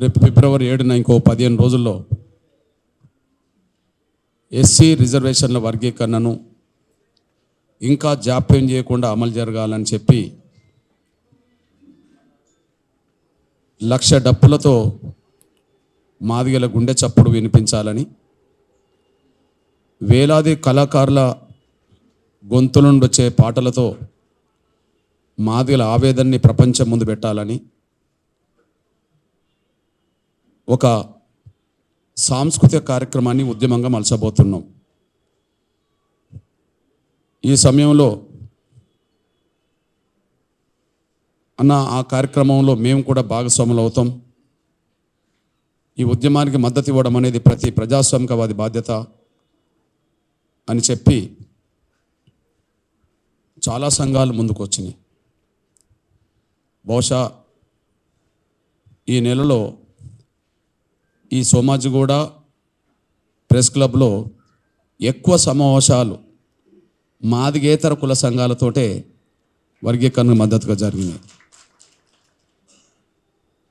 రేపు ఫిబ్రవరి 7న ఇంకో 15 రోజుల్లో ఎస్సీ రిజర్వేషన్ల వర్గీకరణను ఇంకా జాప్యం చేయకుండా అమలు జరగాలని చెప్పి 1,00,000 డప్పులతో మాదిగల గుండె చప్పుడు వినిపించాలని, వేలాది కళాకారుల గొంతు నుండి వచ్చే పాటలతో మాదిగల ఆవేదనని ప్రపంచం ముందు పెట్టాలని ఒక సాంస్కృతిక కార్యక్రమాన్ని ఉద్యమంగా మలచబోతున్నాం. ఈ సమయంలో ఆ కార్యక్రమంలో మేము కూడా భాగస్వాములు అవుతాం. ఈ ఉద్యమానికి మద్దతు ఇవ్వడం అనేది ప్రతి ప్రజాస్వామికవాది బాధ్యత అని చెప్పి చాలా సంఘాలు ముందుకు వచ్చినాయి. బహుశా ఈ నెలలో ఈ సోమాజిగూడ ప్రెస్ క్లబ్లో ఎక్కువ సమావేశాలు మాదిగేతర కుల సంఘాలతోటే వర్గీకరణకు మద్దతుగా జరిగినాయి.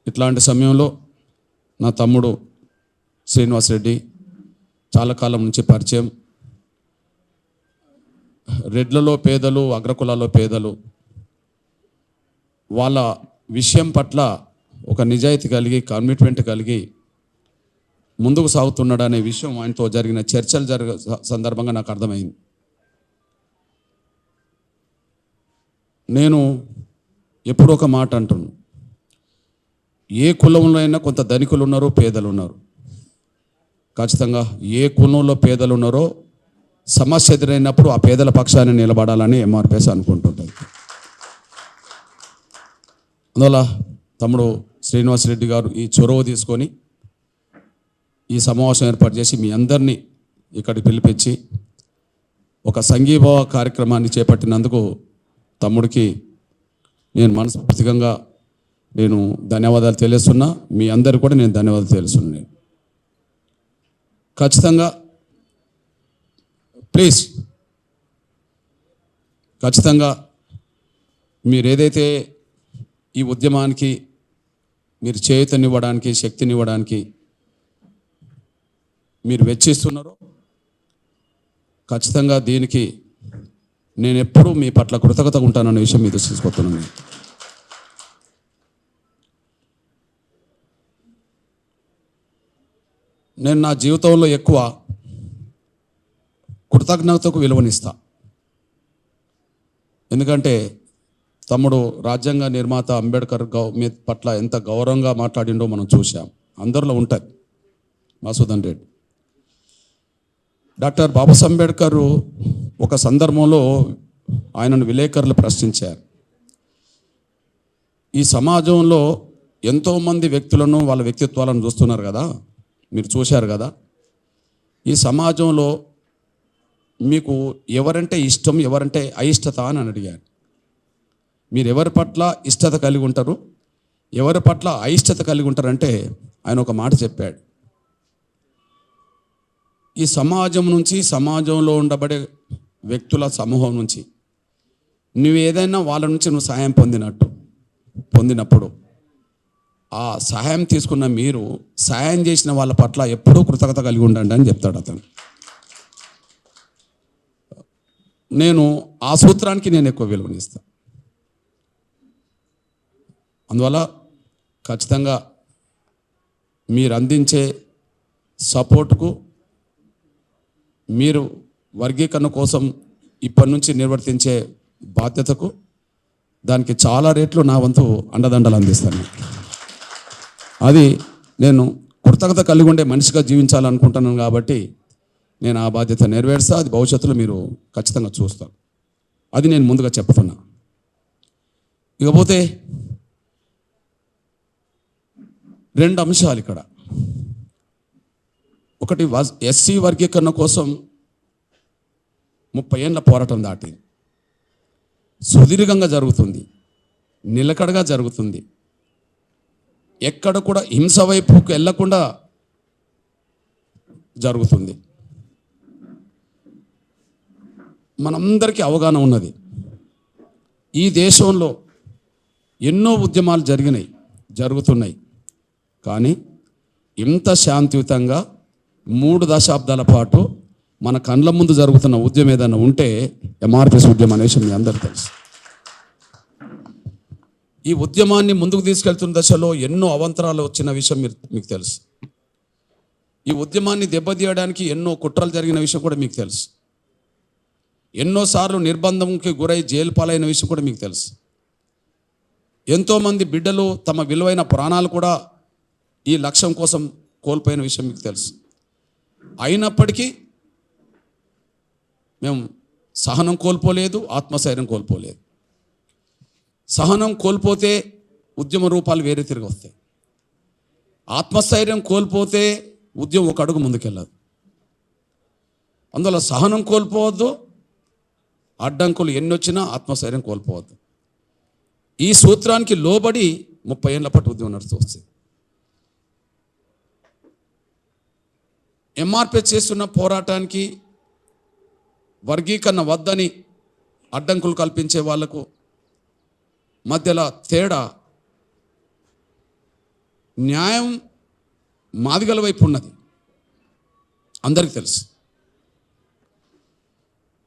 ఇట్లాంటి సమయంలో నా తమ్ముడు శ్రీనివాస్ రెడ్డి చాలా కాలం నుంచి పరిచయం. రెడ్లలో పేదలు, అగ్రకులాల్లో పేదలు, వాళ్ళ విషయం పట్ల ఒక నిజాయితీ కలిగి, కమిట్మెంట్ కలిగి ముందుకు సాగుతున్నాడు అనే విషయం ఆయనతో జరిగిన చర్చలు సందర్భంగా నాకు అర్థమైంది. నేను ఎప్పుడు ఒక మాట అంటున్నాను, ఏ కులంలో అయినా కొంత ధనికులు ఉన్నారు, పేదలు ఉన్నారు. ఖచ్చితంగా ఏ కులంలో పేదలు ఉన్నారో సమస్య ఎదురైనప్పుడు ఆ పేదల పక్షాన్ని నిలబడాలని ఎంఆర్పిఎస్ అనుకుంటుంటుంది. అందువల్ల తమ్ముడు శ్రీనివాస్ రెడ్డి గారు ఈ చొరవ తీసుకొని ఈ సమావేశం ఏర్పాటు చేసి మీ అందరినీ ఇక్కడికి పిలిపించి ఒక సంఘీభావ కార్యక్రమాన్ని చేపట్టినందుకు తమ్ముడికి నేను మనస్ఫూర్తిగా నేను ధన్యవాదాలు తెలియస్తున్నా. మీ అందరికీ కూడా నేను ధన్యవాదాలు తెలుస్తున్నాను. ఖచ్చితంగా ప్లీజ్ ఖచ్చితంగా మీరు ఏదైతే ఈ ఉద్యమానికి మీరు చేయూతనివ్వడానికి, శక్తినివ్వడానికి మీరు వెచ్చిస్తున్నారో ఖచ్చితంగా దీనికి నేను ఎప్పుడూ మీ పట్ల కృతజ్ఞతగా ఉంటానన్న విషయం మీద తీసుకొస్తున్నాను. నేను నా జీవితంలో ఎక్కువ కృతజ్ఞతకు విలువనిస్తా. ఎందుకంటే తమ్ముడు రాజ్యాంగ నిర్మాత అంబేద్కర్ మీ పట్ల ఎంత గౌరవంగా మాట్లాడిండో మనం చూసాం. అందరిలో ఉంటుంది మధుసూదన్ రెడ్డి. డాక్టర్ బాబాసాహెబ్ అంబేద్కర్ ఒక సందర్భంలో ఆయనను విలేకరులు ప్రశ్నించారు. ఈ సమాజంలో ఎంతోమంది వ్యక్తులను, వాళ్ళ వ్యక్తిత్వాలను చూస్తున్నారు కదా, మీరు చూశారు కదా, ఈ సమాజంలో మీకు ఎవరంటే ఇష్టం, ఎవరంటే అయిష్టత అని అడిగారు. మీరు ఎవరి పట్ల ఇష్టత కలిగి ఉంటారు, ఎవరి పట్ల అయిష్టత కలిగి ఉంటారంటే ఆయన ఒక మాట చెప్పాడు. ఈ సమాజం నుంచి, సమాజంలో ఉండబడే వ్యక్తుల సమూహం నుంచి నువ్వు ఏదైనా వాళ్ళ నుంచి నువ్వు సహాయం పొందినప్పుడు ఆ సహాయం తీసుకున్న మీరు సహాయం చేసిన వాళ్ళ పట్ల ఎప్పుడూ కృతజ్ఞత కలిగి ఉండండి అని చెప్తాడు అతను. నేను ఆ సూత్రానికి నేను ఎక్కువ విలువనిస్తాను. అందువల్ల ఖచ్చితంగా మీరు అందించే సపోర్టుకు, మీరు వర్గీకరణ కోసం ఇప్పటి నుంచి నిర్వర్తించే బాధ్యతకు, దానికి చాలా రేట్లు నా వంతు అండదండలు అందిస్తాను. అది నేను కృతజ్ఞత కలిగి ఉండే మనిషిగా జీవించాలనుకుంటున్నాను కాబట్టి నేను ఆ బాధ్యత నెరవేరుస్తా. అది భవిష్యత్తులో మీరు ఖచ్చితంగా చూస్తారు. అది నేను ముందుగా చెప్తున్నా. ఇకపోతే 2 అంశాలు ఇక్కడ. ఒకటి, ఎస్సీ వర్గీకరణ కోసం 30 ఏళ్ళ పోరాటం దాటి సుదీర్ఘంగా జరుగుతుంది, నిలకడగా జరుగుతుంది. ఎక్కడ కూడా హింస వైపుకు వెళ్ళకుండా జరుగుతుంది. మనందరికీ అవగాహన ఉన్నది. ఈ దేశంలో ఎన్నో ఉద్యమాలు జరుగుతున్నాయి. కానీ ఇంత శాంతియుతంగా 3 దశాబ్దాల పాటు మన కండ్ల ముందు జరుగుతున్న ఉద్యమం ఏదైనా ఉంటే ఎంఆర్పిఎస్ ఉద్యమం అనే విషయం మీ అందరికీ తెలుసు. ఈ ఉద్యమాన్ని ముందుకు తీసుకెళ్తున్న దశలో ఎన్నో అవాంతరాలు వచ్చిన విషయం మీకు తెలుసు. ఈ ఉద్యమాన్ని దెబ్బతీయడానికి ఎన్నో కుట్రలు జరిగిన విషయం కూడా మీకు తెలుసు. ఎన్నోసార్లు నిర్బంధంకి గురై జైలు పాలైన విషయం కూడా మీకు తెలుసు. ఎంతోమంది బిడ్డలు తమ విలువైన ప్రాణాలు కూడా ఈ లక్ష్యం కోసం కోల్పోయిన విషయం మీకు తెలుసు. అయినప్పటికీ మేము సహనం కోల్పోలేదు, ఆత్మస్థైర్యం కోల్పోలేదు. సహనం కోల్పోతే ఉద్యమ రూపాలు వేరే తిరిగి వస్తాయి. ఆత్మస్థైర్యం కోల్పోతే ఉద్యమం ఒక అడుగు ముందుకెళ్ళదు. అందువల్ల సహనం కోల్పోవద్దు, అడ్డంకులు ఎన్నొచ్చినా ఆత్మస్థైర్యం కోల్పోవద్దు. ఈ సూత్రానికి లోబడి 30 ఏళ్ల పాటు ఉద్యమం నడుస్తూ వస్తుంది. ఎంఆర్పిఎస్ చేస్తున్న పోరాటానికి వర్గీకరణ వద్దని అడ్డంకులు కల్పించే వాళ్లకు మధ్యలో తేడా న్యాయం మాదిగల వైపు ఉన్నది, అందరికీ తెలుసు.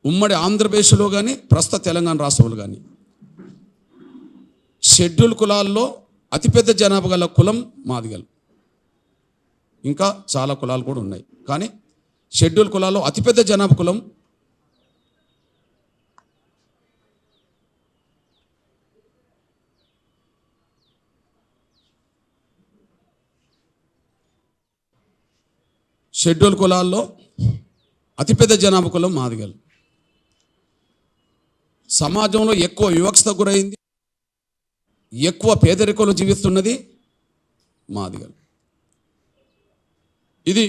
ఉమ్మడి ఆంధ్రప్రదేశ్లో కానీ ప్రస్తుత తెలంగాణ రాష్ట్రంలో కానీ షెడ్యూల్ కులాల్లో అతిపెద్ద జనాభా గల కులం మాదిగలు. ఇంకా చాలా కులాలు కూడా ఉన్నాయి, కానీ షెడ్యూల్ కులాల్లో అతిపెద్ద జనాభా కులం షెడ్యూల్ కులాల్లో అతిపెద్ద జనాభా కులం మాదిగలు. సమాజంలో ఎక్కువ వివక్షత గురైంది, ఎక్కువ పేదరికంలో జీవిస్తున్నది మాదిగలు. ఇది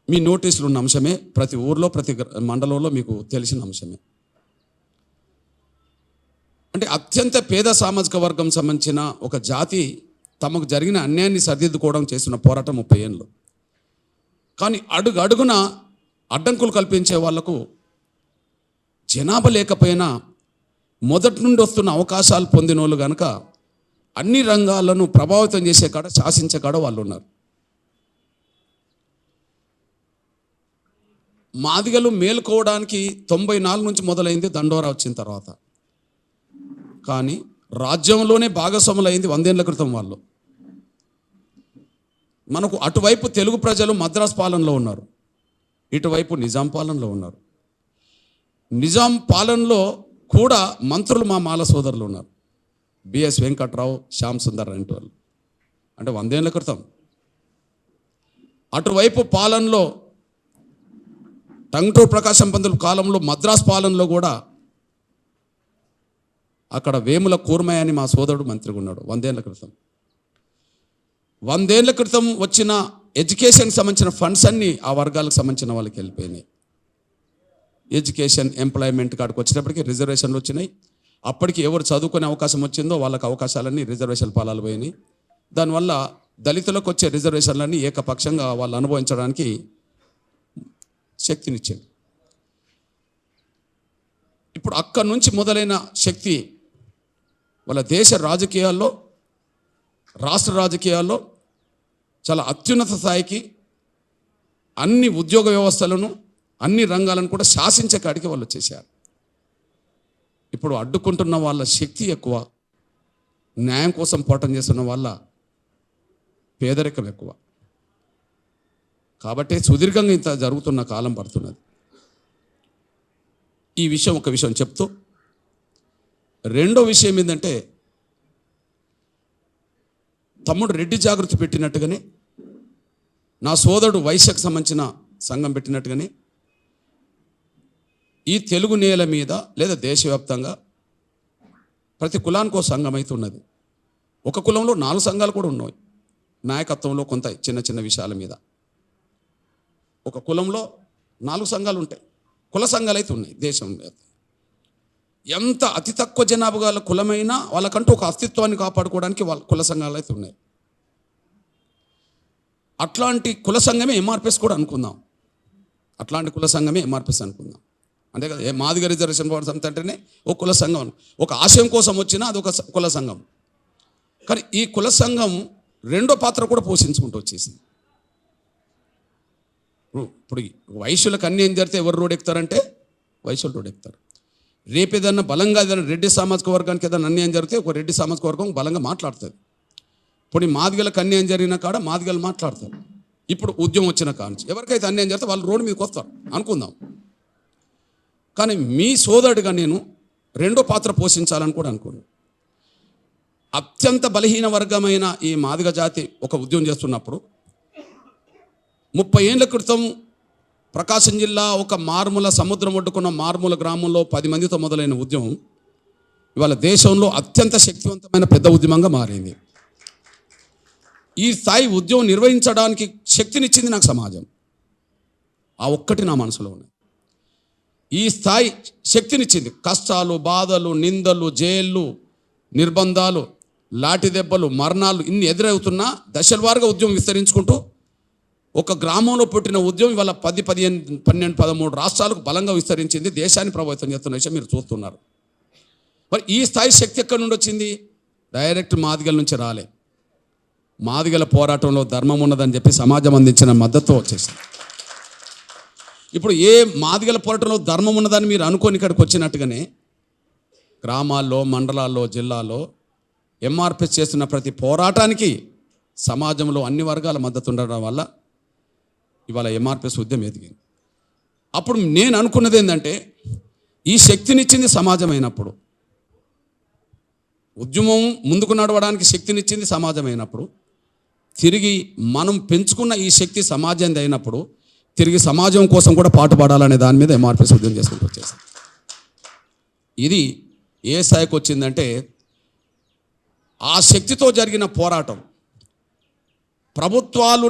మీ నోటీసులు ఉన్న అంశమే, ప్రతి ఊర్లో ప్రతి మండలంలో మీకు తెలిసిన అంశమే. అంటే అత్యంత పేద సామాజిక వర్గం సంబంధించిన ఒక జాతి తమకు జరిగిన అన్యాయాన్ని సరిదిద్దుకోవడం చేస్తున్న పోరాటం 30 ఏళ్ళు. కానీ అడుగున అడ్డంకులు కల్పించే వాళ్లకు జనాభా లేకపోయినా మొదటి నుండి వస్తున్న అవకాశాలు పొందిన వాళ్ళు కనుక అన్ని రంగాలను ప్రభావితం చేసే కాడ, శాసించే కాడ వాళ్ళు ఉన్నారు. మాదిగలు మేలుకోవడానికి 94 నుంచి మొదలైంది దండోరా వచ్చిన తర్వాత. కానీ రాజ్యంలోనే భాగస్వాములైంది 100 ఏళ్ల క్రితం వాళ్ళు. మనకు అటువైపు తెలుగు ప్రజలు మద్రాస్ పాలనలో ఉన్నారు, ఇటువైపు నిజాం పాలనలో ఉన్నారు. నిజాం పాలనలో కూడా మంత్రులు మా మాల సోదరులు ఉన్నారు, బిఎస్ వెంకట్రావు, శ్యామ్ సుందర్ లాంటి వాళ్ళు. అంటే 100 ఏళ్ల క్రితం. అటువైపు పాలనలో టంగుటూరి ప్రకాశం పంతులు కాలంలో మద్రాస్ పాలనలో కూడా అక్కడ వేముల కూర్మయ్య అని మా సోదరుడు మంత్రిగా ఉన్నాడు 100 ఏళ్ల క్రితం. 100 ఏళ్ల క్రితం వచ్చిన ఎడ్యుకేషన్కి సంబంధించిన ఫండ్స్ అన్నీ ఆ వర్గాలకు సంబంధించిన వాళ్ళకి వెళ్ళిపోయినాయి. ఎడ్యుకేషన్, ఎంప్లాయ్మెంట్ కాడికి వచ్చేటప్పటికి రిజర్వేషన్లు వచ్చినాయి. అప్పటికి ఎవరు చదువుకునే అవకాశం వచ్చిందో వాళ్ళకి అవకాశాలన్నీ రిజర్వేషన్ పాలాలు పోయినాయి. దానివల్ల దళితులకు వచ్చే రిజర్వేషన్లన్నీ ఏకపక్షంగా వాళ్ళు అనుభవించడానికి శక్తినిచ్చింది. ఇప్పుడు అక్కడి నుంచి మొదలైన శక్తి వాళ్ళ దేశ రాజకీయాల్లో, రాష్ట్ర రాజకీయాల్లో చాలా అత్యున్నత స్థాయికి అన్ని ఉద్యోగ వ్యవస్థలను, అన్ని రంగాలను కూడా శాసించే కాడికి వాళ్ళు వచ్చేసారు. ఇప్పుడు అడ్డుకుంటున్న వాళ్ళ శక్తి ఎక్కువ, న్యాయం కోసం పోరాటం చేస్తున్న వాళ్ళ పేదరికం ఎక్కువ. కాబట్టి సుదీర్ఘంగా ఇంత జరుగుతున్న కాలం పడుతున్నది. ఈ విషయం ఒక విషయం చెప్తూ, రెండో విషయం ఏంటంటే, తమ్ముడు రెడ్డి జాగృతి పెట్టినట్టుగానే, నా సోదరుడు వైశ్యకు సంబంధించిన సంఘం పెట్టినట్టుగానే ఈ తెలుగు నేల మీద లేదా దేశవ్యాప్తంగా ప్రతి కులానికి ఒక సంఘం అయితే ఉన్నది. ఒక కులంలో 4 సంఘాలు కూడా ఉన్నాయి, నాయకత్వంలో కొంత చిన్న చిన్న విషయాల మీద. ఒక కులంలో 4 సంఘాలు ఉంటాయి, కుల సంఘాలు అయితే ఉన్నాయి దేశం మీద. ఎంత అతి తక్కువ జనాభా గల కులమైనా వాళ్ళకంటూ ఒక అస్తిత్వాన్ని కాపాడుకోవడానికి వాళ్ళ కుల సంఘాలు అయితే ఉన్నాయి. అట్లాంటి కుల సంఘమే ఎంఆర్పిఎస్ కూడా అనుకుందాం. అట్లాంటి కుల సంఘమే ఎంఆర్పిఎస్ అనుకుందాం. అంతే కదా, మాదిగ రిజర్వేషన్ బోర్డు సంస్థ అంటేనే ఒక కుల సంఘం, ఒక ఆశయం కోసం వచ్చినా అది ఒక కుల సంఘం. కానీ ఈ కుల సంఘం రెండో పాత్ర కూడా పోషించుకుంటూ వచ్చేసింది. ఇప్పుడు వైశ్యులకు అన్యాయం జరిగితే ఎవరు రోడ్ ఎక్కుతారంటే వైశ్యులు రోడ్ ఎక్కుతారు. రేపు ఏదన్నా బలంగా ఏదైనా రెడ్డి సామాజిక వర్గానికి ఏదైనా అన్యాయం జరిగితే ఒక రెడ్డి సామాజిక వర్గం బలంగా మాట్లాడుతుంది. ఇప్పుడు మాదిగలకు అన్యాయం జరిగిన కాడ మాదిగలు మాట్లాడతారు. ఇప్పుడు ఉద్యమం వచ్చిన కానుంచి ఎవరికైతే అన్యాయం జరిగితే వాళ్ళు రోడ్డు మీదకి వస్తారు అనుకుందాం. కానీ మీ సోదరుడిగా నేను రెండో పాత్ర పోషించాలని కూడా అనుకున్నాను. అత్యంత బలహీన వర్గమైన ఈ మాదిగ జాతి ఒక ఉద్యమం చేస్తున్నప్పుడు 30 ఏళ్ల క్రితం ప్రకాశం జిల్లా ఒక మారుమూల సముద్రం ఒడ్డుకున్న మారుమూల గ్రామంలో 10 మందితో మొదలైన ఉద్యమం ఇవాళ దేశంలో అత్యంత శక్తివంతమైన పెద్ద ఉద్యమంగా మారింది. ఈ స్థాయి ఉద్యమం నిర్వహించడానికి శక్తినిచ్చింది నాకు సమాజం. ఆ ఒక్కటి నా మనసులో ఉన్నది. ఈ స్థాయి శక్తినిచ్చింది. కష్టాలు, బాధలు, నిందలు, జైళ్ళు, నిర్బంధాలు, లాఠీ దెబ్బలు, మరణాలు ఇన్ని ఎదురవుతున్నా దశల వారుగా ఉద్యమం విస్తరించుకుంటూ ఒక గ్రామంలో పుట్టిన ఉద్యమం ఇవాళ 10, 15, 12, 13 రాష్ట్రాలకు బలంగా విస్తరించింది. దేశాన్ని ప్రభావితం చేస్తున్న విషయం మీరు చూస్తున్నారు. మరి ఈ స్థాయి శక్తి ఎక్కడి నుండి వచ్చింది? డైరెక్ట్ మాదిగల నుంచి రాలే. మాదిగల పోరాటంలో ధర్మం ఉన్నదని చెప్పి సమాజం అందించిన మద్దతు వచ్చేసింది. ఇప్పుడు ఏ మాదిగల పోరాటంలో ధర్మం ఉన్నదని మీరు అనుకొని ఇక్కడికి వచ్చినట్టుగానే గ్రామాల్లో, మండలాల్లో, జిల్లాలో ఎంఆర్పిఎస్ చేస్తున్న ప్రతి పోరాటానికి సమాజంలో అన్ని వర్గాల మద్దతు ఉండడం వల్ల ఇవాళ ఎంఆర్పిఎస్ ఉద్యమం ఎదిగింది. అప్పుడు నేను అనుకున్నది ఏంటంటే ఈ శక్తినిచ్చింది సమాజం అయినప్పుడు, ఉద్యమం ముందుకు నడవడానికి శక్తినిచ్చింది సమాజం అయినప్పుడు, తిరిగి మనం పెంచుకున్న ఈ శక్తి సమాజంది అయినప్పుడు తిరిగి సమాజం కోసం కూడా పాటుపడాలనే దాని మీద ఎంఆర్పిఎస్ ఉద్యమం చేసుకుంటూ వచ్చేసాం. ఇది ఏ స్థాయికి వచ్చిందంటే ఆ శక్తితో జరిగిన పోరాటం, ప్రభుత్వాలు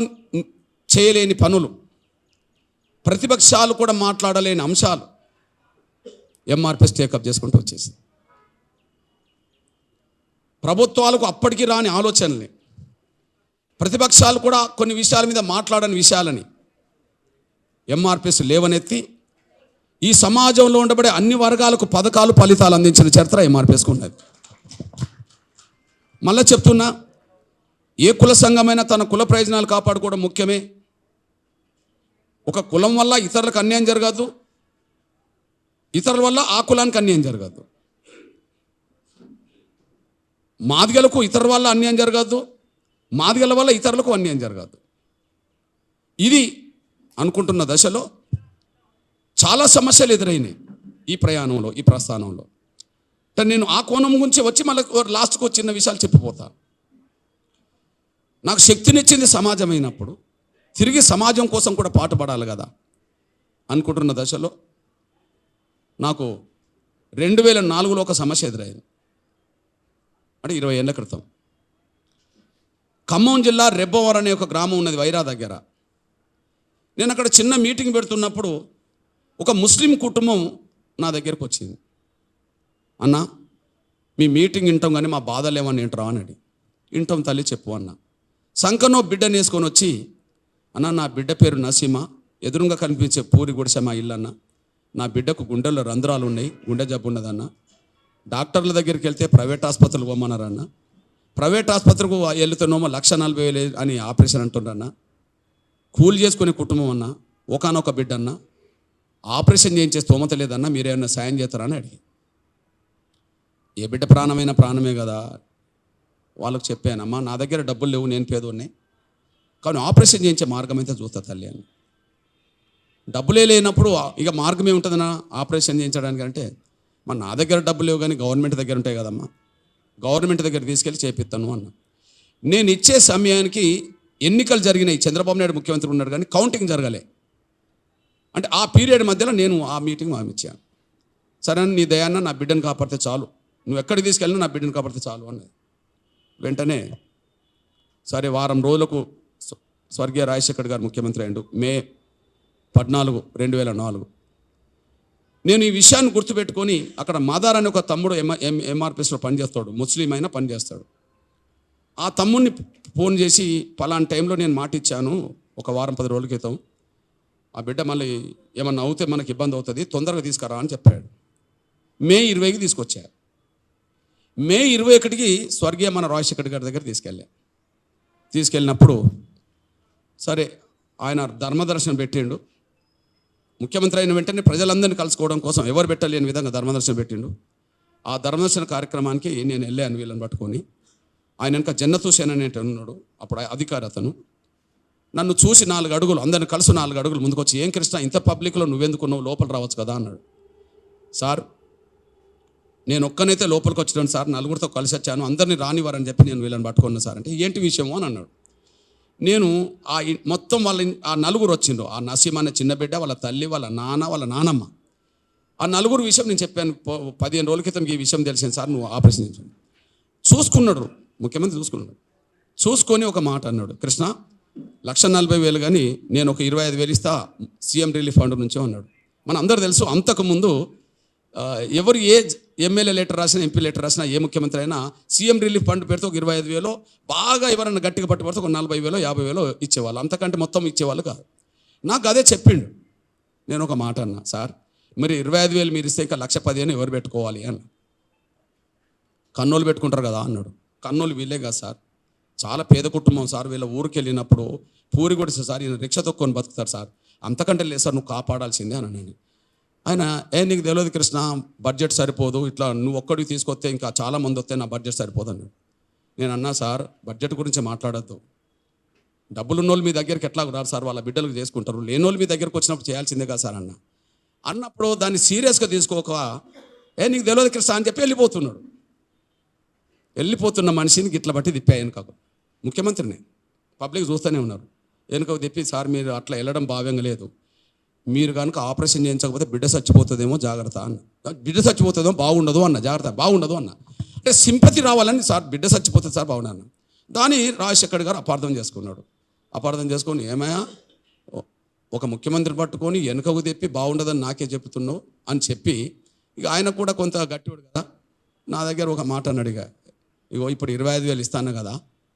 చేయలేని పనులు, ప్రతిపక్షాలు కూడా మాట్లాడలేని అంశాలు ఎంఆర్పిఎస్ టేకప్ చేసుకుంటూ వచ్చేసింది. ప్రభుత్వాలకు అప్పటికి రాని ఆలోచనల్ని, ప్రతిపక్షాలు కూడా కొన్ని విషయాల మీద మాట్లాడని విషయాలని ఎంఆర్పిఎస్ లేవనెత్తి ఈ సమాజంలో ఉండబడే అన్ని వర్గాలకు పథకాలు, ఫలితాలు అందించిన చరిత్ర ఎంఆర్పిఎస్కు ఉన్నది. మళ్ళీ చెప్తున్నా, ఏ కుల సంఘమైనా తన కుల ప్రయోజనాలు కాపాడుకోవడం ముఖ్యమే. ఒక కులం వల్ల ఇతరులకు అన్యాయం జరగదు, ఇతరుల వల్ల ఆ కులానికి అన్యాయం జరగదు. మాదిగలకు ఇతరుల వల్ల అన్యాయం జరగదు, మాదిగల వల్ల ఇతరులకు అన్యాయం జరగదు. ఇది అనుకుంటున్న దశలో చాలా సమస్యలు ఎదురైనాయి ఈ ప్రయాణంలో, ఈ ప్రస్థానంలో. నేను ఆ కోణం గురించి వచ్చి మళ్ళీ లాస్ట్కి చిన్న విషయాలు చెప్పిపోతా. నాకు శక్తినిచ్చింది సమాజం అయినప్పుడు తిరిగి సమాజం కోసం కూడా పాటుపడాలి కదా అనుకుంటున్న దశలో నాకు 2004లో ఒక సమస్య ఎదురైంది. అంటే 20 ఏళ్ల క్రితం ఖమ్మం జిల్లా రెబ్బవరం అనే ఒక గ్రామం ఉన్నది వైరా దగ్గర. నేను అక్కడ చిన్న మీటింగ్ పెడుతున్నప్పుడు ఒక ముస్లిం కుటుంబం నా దగ్గరకు వచ్చింది. అన్న, మీ మీటింగ్ వింటాం కానీ మా బాధలు ఏమన్నా వింటారా అని అడిగి. వింటాం తల్లి, చెప్పు అన్న. సంకనో బిడ్డని వేసుకొని వచ్చి, అన్న నా బిడ్డ పేరు నసీమ, ఎదురుగా కనిపించే పూరి గుడిసె మా ఇల్లన్న, నా బిడ్డకు గుండెల్లో రంధ్రాలు ఉన్నాయి, గుండె జబ్బు ఉన్నదన్న, డాక్టర్ల దగ్గరికి వెళ్తే ప్రైవేట్ ఆసుపత్రులకు పోమన్నారన్న, ప్రైవేట్ ఆసుపత్రికి వెళ్తున్నామో 1,40,000 అని ఆపరేషన్ అంటున్నారన్న, కూలి చేసుకునే కుటుంబం అన్న, ఒకనొక బిడ్డ అన్న, ఆపరేషన్ చేయించే స్తోమత లేదన్నా, మీరేమన్నా సాయం చేస్తారా అని అడిగి. ఏ బిడ్డ ప్రాణమైన ప్రాణమే కదా, వాళ్ళకు చెప్పానమ్మా నా దగ్గర డబ్బులు లేవు, నేను పేదోడిని, కానీ ఆపరేషన్ చేయించే మార్గం అయితే చూస్తా తల్లి అని. డబ్బులే లేనప్పుడు ఇక మార్గం ఏముంటుందన్నా ఆపరేషన్ చేయించడానికి అంటే, మరి నా దగ్గర డబ్బులు లేవు కానీ గవర్నమెంట్ దగ్గర ఉంటాయి కదమ్మా, గవర్నమెంట్ దగ్గర తీసుకెళ్ళి చేపిస్తాను అన్న. నేను ఇచ్చే సమయానికి ఎన్నికలు జరిగినాయి, చంద్రబాబు నాయుడు ముఖ్యమంత్రి ఉన్నాడు కానీ కౌంటింగ్ జరగలే. అంటే ఆ పీరియడ్ మధ్యలో నేను ఆ మీటింగ్ ఇచ్చాను. సరే నీ దయాన్న నా బిడ్డను కాపాడితే చాలు, నువ్వు ఎక్కడికి తీసుకెళ్ళినా నా బిడ్డను కాపాడితే చాలు అన్నది. వెంటనే సరే వారం రోజులకు స్వర్గీయ రాజశేఖర్ గారు ముఖ్యమంత్రి అయ్యాడు. మే 14, 2004 నేను ఈ విషయాన్ని గుర్తుపెట్టుకొని అక్కడ మాదార్ అనే ఒక తమ్ముడు ఎంఆర్పిఎస్లో పనిచేస్తాడు, ముస్లిం అయినా పనిచేస్తాడు. ఆ తమ్ముడిని ఫోన్ చేసి పలానా టైంలో నేను మాట ఇచ్చాను ఒక వారం 10 రోజుల క్రితం, ఆ బిడ్డ మళ్ళీ ఏమన్నా అవుతే మనకి ఇబ్బంది అవుతుంది, తొందరగా తీసుకురా అని చెప్పాడు. మే 20కి తీసుకొచ్చారు. మే 21కి స్వర్గీయ మన రాజశేఖర్ గారి దగ్గర తీసుకెళ్ళినప్పుడు సరే ఆయన ధర్మదర్శనం పెట్టిండు. ముఖ్యమంత్రి అయిన వెంటనే ప్రజలందరినీ కలుసుకోవడం కోసం ఎవరు పెట్టలేని విధంగా ధర్మదర్శనం పెట్టిండు. ఆ ధర్మదర్శన కార్యక్రమానికి నేను వెళ్ళాను వీళ్ళని పట్టుకొని. ఆయన వెనక జన్నత్ హుసేన్ అనేటి ఉన్నాడు, అప్పుడు అధికారి అతను. నన్ను చూసి 4 అడుగులు, అందరిని కలిసి 4 అడుగులు ముందుకు వచ్చి, ఏం కృష్ణ ఇంత పబ్లిక్లో నువ్వెందుకున్నావు, లోపల రావచ్చు కదా అన్నాడు. సార్ నేను ఒక్కనైతే లోపలికి వచ్చినాను సార్, 4గురితో కలిసి వచ్చాను, అందరినీ రానివ్వరని చెప్పి నేను వీళ్ళని పట్టుకున్నా సార్ అంటే, ఏంటి విషయమో అని అన్నాడు. నేను మొత్తం వాళ్ళ 4 వచ్చిండ్రు. ఆ నసీం అనే చిన్న బిడ్డ, వాళ్ళ తల్లి, వాళ్ళ నాన్న, వాళ్ళ నానమ్మ. ఆ 4 విషయం నేను చెప్పాను. 15 రోజుల క్రితం ఈ విషయం తెలిసింది సార్, నువ్వు ఆపరేషన్ చేసాను. చూసుకున్నాడు ముఖ్యమంత్రి, చూసుకున్నాడు. చూసుకొని ఒక మాట అన్నాడు, కృష్ణ 1,40,000 కానీ నేను ఒక 25,000 ఇస్తా సీఎం రిలీఫ్ ఫండ్ నుంచే అన్నాడు. మన అందరూ తెలుసు, అంతకుముందు ఎవరు ఏ ఎమ్మెల్యే లెటర్ రాసినా, ఎంపీ లెటర్ రాసినా, ఏ ముఖ్యమంత్రి అయినా సీఎం రిలీఫ్ ఫండ్ పెడితే ఒక 25,000, బాగా ఎవరైనా గట్టిగా పట్టుబడితే ఒక 40,000, 50,000 ఇచ్చేవాళ్ళు, అంతకంటే మొత్తం ఇచ్చేవాళ్ళు కాదు. నాకు అదే చెప్పిండు. నేను ఒక మాట అన్నా, సార్ మరి 25,000 మీరు ఇస్తే ఇంకా 1,15,000 ఎవరు పెట్టుకోవాలి అన్న. కన్నోళ్ళు పెట్టుకుంటారు కదా అన్నాడు. కన్నోళ్ళు వీళ్ళే కదా సార్, చాలా పేద కుటుంబం సార్, వీళ్ళ ఊరికి వెళ్ళినప్పుడు పూరి కొడితే సార్ ఈయన రిక్ష తొక్కొని బతుకుతారు సార్, అంతకంటే లేదు సార్, నువ్వు కాపాడాల్సిందే అని నేను. ఆయన నీకు తెలియదు కృష్ణ, బడ్జెట్ సరిపోదు, ఇట్లా నువ్వు ఒక్కడికి తీసుకొస్తే ఇంకా చాలామంది వస్తే నా బడ్జెట్ సరిపోదు అన్నాడు. నేను అన్నా, సార్ బడ్జెట్ గురించి మాట్లాడద్దు, డబ్బులున్నోళ్ళు మీ దగ్గరికి ఎట్లా రారు సార్, వాళ్ళ బిడ్డలకు చేసుకుంటారు, లేనోళ్ళు మీ దగ్గరకు వచ్చినప్పుడు చేయాల్సిందే కదా సార్ అన్నప్పుడు దాన్ని సీరియస్గా తీసుకోక నీకు తెలియదు కృష్ణ అని చెప్పి వెళ్ళిపోతున్నాడు. వెళ్ళిపోతున్న మనిషిని గిట్ల బట్టి తిప్పా వెనుకకు. ముఖ్యమంత్రిని పబ్లిక్ చూస్తూనే ఉన్నారు. వెనుకకు తిప్పి, సార్ మీరు అట్లా వెళ్ళడం భావ్యంగా లేదు, మీరు కనుక ఆపరేషన్ చేయించకపోతే బిడ్డ చచ్చిపోతుందేమో జాగ్రత్త అన్న. బిడ్డ చచ్చిపోతుందేమో బాగుండదు అన్న, జాగ్రత్త బాగుండదు అన్న. అంటే సింపతి రావాలని, సార్ బిడ్డ చచ్చిపోతుంది సార్ బాగున్నాను. దాన్ని రాజశేఖర్ గారు అపార్థం చేసుకున్నాడు. అపార్థం చేసుకొని, ఏమయ్యా ఒక ముఖ్యమంత్రిని పట్టుకొని వెనుకకు తెప్పి బాగుండదని నాకే చెప్తున్నావు అని చెప్పి, ఇక ఆయన కూడా కొంత గట్టివాడు కదా, నా దగ్గర ఒక మాట అన్నాడు. ఇగో ఇప్పుడు 25,000 ఇస్తాను కదా,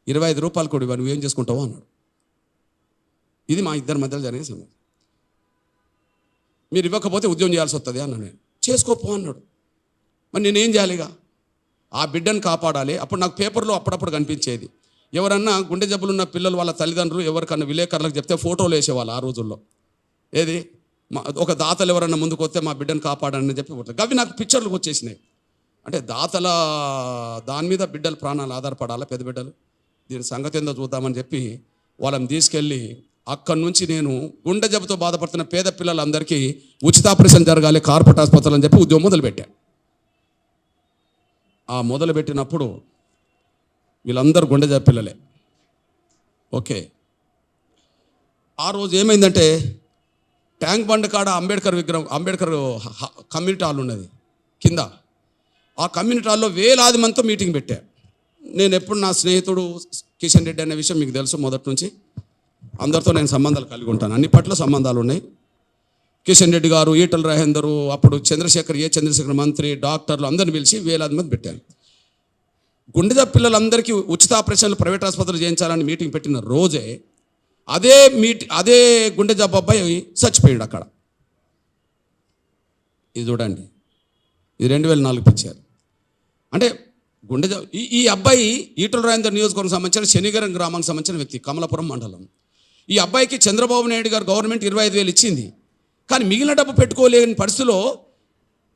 25 రూపాయలు కూడా నువ్వేం చేసుకుంటావు అన్నాడు. ఇది మా ఇద్దరి మధ్యలో జరిగే సమస్య. మీరు ఇవ్వకపోతే ఉద్యోగం చేయాల్సి వస్తుంది అన్నాడు. నేను చేసుకోపో అన్నాడు. మరి నేనేం చేయాలిగా, ఆ బిడ్డను కాపాడాలి. అప్పుడు నాకు పేపర్లో అప్పుడప్పుడు కనిపించేది, ఎవరన్నా గుండె జబ్బులు ఉన్న పిల్లలు వాళ్ళ తల్లిదండ్రులు ఎవరికన్నా విలేకరులకు చెప్తే ఫోటోలు వేసేవాళ్ళు ఆ రోజుల్లో. ఏది ఒక దాతలు ఎవరన్నా ముందుకు వస్తే మా బిడ్డను కాపాడని చెప్పి అవి నాకు పిక్చర్లకు వచ్చేసినాయి. అంటే దాతల దాని మీద బిడ్డల ప్రాణాలు ఆధారపడాలా, పెద్ద బిడ్డలు, దీని సంగతి ఏందో చూద్దామని చెప్పి వాళ్ళని తీసుకెళ్ళి అక్కడి నుంచి నేను గుండె జబ్బుతో బాధపడుతున్న పేద పిల్లలందరికీ ఉచిత ఆపరేషన్ జరగాలి కార్పొరేట్ ఆసుపత్రులు అని చెప్పి ఉద్యోగం మొదలుపెట్టాను. ఆ మొదలుపెట్టినప్పుడు వీళ్ళందరూ గుండె జబ్బు పిల్లలే. ఓకే, ఆ రోజు ఏమైందంటే ట్యాంక్ బండ్ కాడ అంబేద్కర్ విగ్రహం, అంబేద్కర్ కమ్యూనిటీ హాల్ ఉన్నది కింద. ఆ కమ్యూనిటీ హాల్లో వేలాది మందితో మీటింగ్ పెట్టా. నేను ఎప్పుడు నా స్నేహితుడు కిషన్ రెడ్డి అనే విషయం మీకు తెలుసు, మొదటి నుంచి అందరితో నేను సంబంధాలు కలిగి ఉంటాను, అన్ని పట్ల సంబంధాలు ఉన్నాయి. కిషన్ రెడ్డి గారు, ఈటల రాజేందరు, అప్పుడు చంద్రశేఖర్ మంత్రి, డాక్టర్లు అందరిని పిలిచి వేలాది మంది పెట్టాను. గుండె జబ్బు పిల్లలందరికీ ఉచిత ఆపరేషన్లు ప్రైవేట్ ఆసుపత్రులు చేయించాలని మీటింగ్ పెట్టిన రోజే అదే గుండె జబ్బు అబ్బాయి చచ్చిపోయాడు అక్కడ. ఇది చూడండి, ఇది 2004 పిచ్చారు. అంటే గుండె జబ్బు ఈ అబ్బాయి ఈటల రాజేందర్ నియోజకవర్గం సంబంధించిన శనిగరం గ్రామానికి సంబంధించిన వ్యక్తి, కమలాపురం మండలం. ఈ అబ్బాయికి చంద్రబాబు నాయుడు గారు గవర్నమెంట్ 25,000 ఇచ్చింది, కానీ మిగిలిన డబ్బు పెట్టుకోలేని పరిస్థితిలో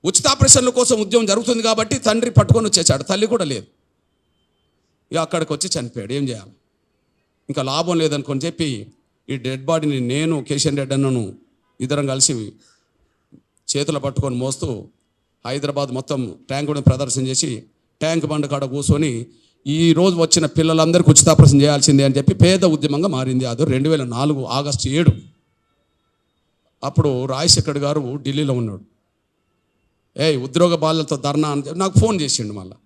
ఉచిత ఆపరేషన్ల కోసం ఉద్యమం జరుగుతుంది కాబట్టి తండ్రి పట్టుకొని వచ్చేసాడు, తల్లి కూడా లేదు. ఇక అక్కడికి వచ్చి చనిపోయాడు. ఏం చేయాలి, ఇంకా లాభం లేదనుకొని చెప్పి ఈ డెడ్ బాడీని నేను కిషన్ రెడ్డి అన్నను ఇద్దరం కలిసి చేతులు పట్టుకొని మోస్తూ హైదరాబాద్ మొత్తం ట్యాంక్ కూడా ప్రదర్శన చేసి ట్యాంక్ బండ్ కాడ కూర్చొని ఈ రోజు వచ్చిన పిల్లలందరికీ ఉచిత ఆపరేషన్ చేయాల్సిందే అని చెప్పి పేద ఉద్యమంగా మారింది. అది 2004 ఆగస్టు 7. అప్పుడు రాజశేఖర్ గారు ఢిల్లీలో ఉన్నాడు. ఉద్యోగ బాధ్యతలతో ధర్నా అని చెప్పి నాకు ఫోన్ చేసిండు. మళ్ళీ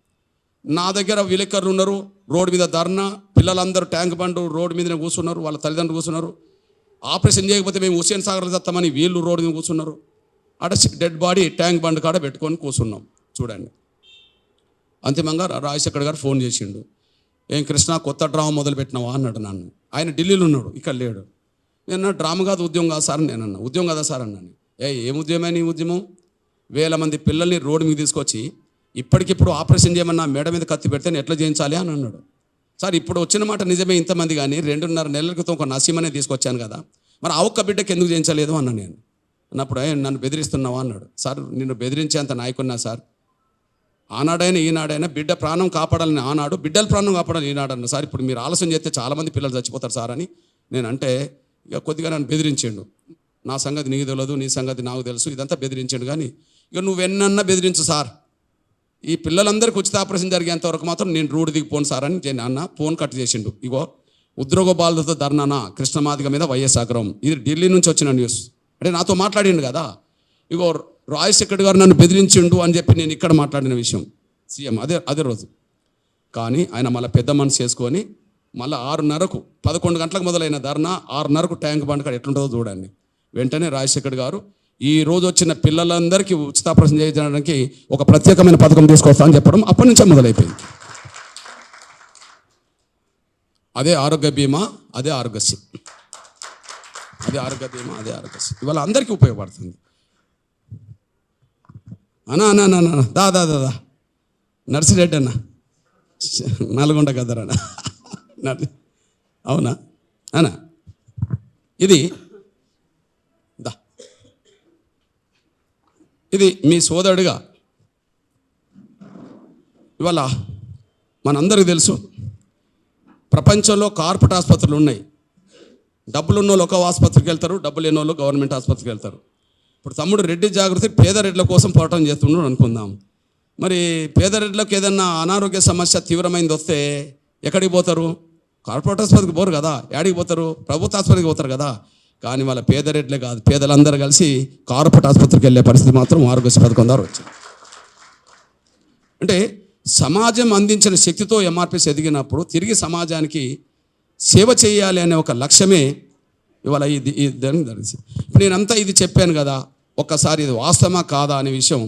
నా దగ్గర విలేకరులు ఉన్నారు, రోడ్డు మీద ధర్నా, పిల్లలందరూ ట్యాంక్ బండ్ రోడ్డు మీదనే కూర్చున్నారు, వాళ్ళ తల్లిదండ్రులు కూర్చున్నారు. ఆపరేషన్ చేయకపోతే మేము హుస్సేన్ సాగర్లో చేస్తామని వీళ్ళు రోడ్డు మీద కూర్చున్నారు. అట డెడ్ బాడీ ట్యాంక్ బండ్ కాడ పెట్టుకొని కూర్చున్నాం. చూడండి, అంతిమంగా రాజశేఖర్ గారు ఫోన్ చేసిండు. ఏం కృష్ణ కొత్త డ్రామా మొదలు పెట్టినావా అన్నాడు నన్ను. ఆయన ఢిల్లీలో ఉన్నాడు, ఇక్కడ లేడు. నేను డ్రామా కాదు, ఉద్యమం కాదు సార్ నేను అన్నా. ఉద్యమం కదా సార్ అన్నాను. ఏం ఉద్యమమే నీ ఉద్యమం? 1000 మంది పిల్లల్ని రోడ్డు మీద తీసుకొచ్చి ఇప్పటికిప్పుడు ఆపరేషన్ చేయమన్నా మేడ మీద కత్తి పెడితే నేను ఎట్లా చేయించాలి అని అన్నాడు. సార్ ఇప్పుడు వచ్చిన మాట నిజమే ఇంతమంది, కానీ 2.5 నెలల క్రితం ఒక నసీమనే తీసుకొచ్చాను కదా, మరి ఆ ఒక్క బిడ్డకి ఎందుకు చేయించలేదు అన్నా నేను. అన్నప్పుడు నన్ను బెదిరిస్తున్నావా అన్నాడు. సార్ నిన్ను బెదిరించేంత నాయకున్నా సార్, ఆనాడైనా ఈనాడైనా బిడ్డ ప్రాణం కాపాడాలని ఆనాడు, బిడ్డల ప్రాణం కాపాడాలని ఈనాడు అన్న సార్. ఇప్పుడు మీరు ఆలస్యం చేస్తే చాలామంది పిల్లలు చచ్చిపోతారు సార్ అని నేను అంటే, ఇక కొద్దిగా నన్ను బెదిరించాడు. నా సంగతి నీకు తెలియదు, నీ సంగతి నాకు తెలుసు, ఇదంతా బెదిరించాడు. కానీ ఇక నువ్వెన్నన్నా బెదిరించు సార్, ఈ పిల్లలందరికీ ఉచిత ఆపరేషన్ జరిగేంత వరకు మాత్రం నేను రోడ్డు దిగిపోను సార్ అని అన్న ఫోన్ కట్ చేసిండు. ఇగో ఉద్యోగ బాలులతో ధర్నానా కృష్ణమాదిగ మీద వైఎస్ ఆగ్రహం, ఇది ఢిల్లీ నుంచి వచ్చిన న్యూస్. అంటే నాతో మాట్లాడిండు కదా, ఇగో రాజశేఖర్ గారు నన్ను బెదిరించిండు అని చెప్పి నేను ఇక్కడ మాట్లాడిన విషయం సీఎం అదే రోజు. కానీ ఆయన మళ్ళీ పెద్ద మనసు చేసుకొని మళ్ళీ 6:30కు 11 గంటలకు మొదలైన ధర్నా 6:30కు ట్యాంక్ బండ్ కాడ ఎట్లుంటుందో చూడండి. వెంటనే రాజశేఖర్ గారు ఈ రోజు వచ్చిన పిల్లలందరికీ ఉచిత ఆపరేషన్ చేయడానికి ఒక ప్రత్యేకమైన పథకం తీసుకొస్తా అని చెప్పడం అప్పటి నుంచే మొదలైపోయింది. అదే ఆరోగ్య బీమా, అదే ఆరోగ్యశ్రీ, అదే ఆరోగ్య బీమా, అదే ఆరోగ్యశ్రీ ఇవాళ అందరికీ ఉపయోగపడుతుంది. అన్నా దా నర్సిరెడ్డి అన్న, నల్గొండ కదరన్నా, అవునా అన్నా, ఇది ఇది మీ సోదరుడిగా ఇవాళ మనందరికీ తెలుసు, ప్రపంచంలో కార్పొరేట్ ఆసుపత్రులు ఉన్నాయి. డబ్బులు ఉన్న వాళ్ళు ఒక ఆసుపత్రికి వెళ్తారు, డబ్బులు లేని వాళ్ళు గవర్నమెంట్ ఆసుపత్రికి వెళ్తారు. ఇప్పుడు తమ్ముడు రెడ్డి జాగృతి పేద రెడ్ల కోసం పోరాటం చేస్తున్నాడు అనుకుందాం. మరి పేద రెడ్లకు ఏదన్నా అనారోగ్య సమస్య తీవ్రమైంది వస్తే ఎక్కడికి పోతారు? కార్పొరేట్ ఆసుపత్రికి పోరు కదా, ఎక్కడికి పోతారు? ప్రభుత్వ ఆసుపత్రికి పోతారు కదా. కానీ వాళ్ళ పేద రెడ్లే కాదు, పేదలందరూ కలిసి కార్పొరేట్ ఆసుపత్రికి వెళ్ళే పరిస్థితి మాత్రం ఆరోగ్యశ్రీ పథకం ద్వారా వచ్చింది. అంటే సమాజం అందించిన శక్తితో ఎంఆర్పిఎస్ ఎదిగినప్పుడు తిరిగి సమాజానికి సేవ చేయాలి అనే ఒక లక్ష్యమే ఇవాళ దాన్ని ధరించింది. ఇప్పుడు నేనంతా ఇది చెప్పాను కదా, ఒక్కసారి ఇది వాస్తవమా కాదా అనే విషయం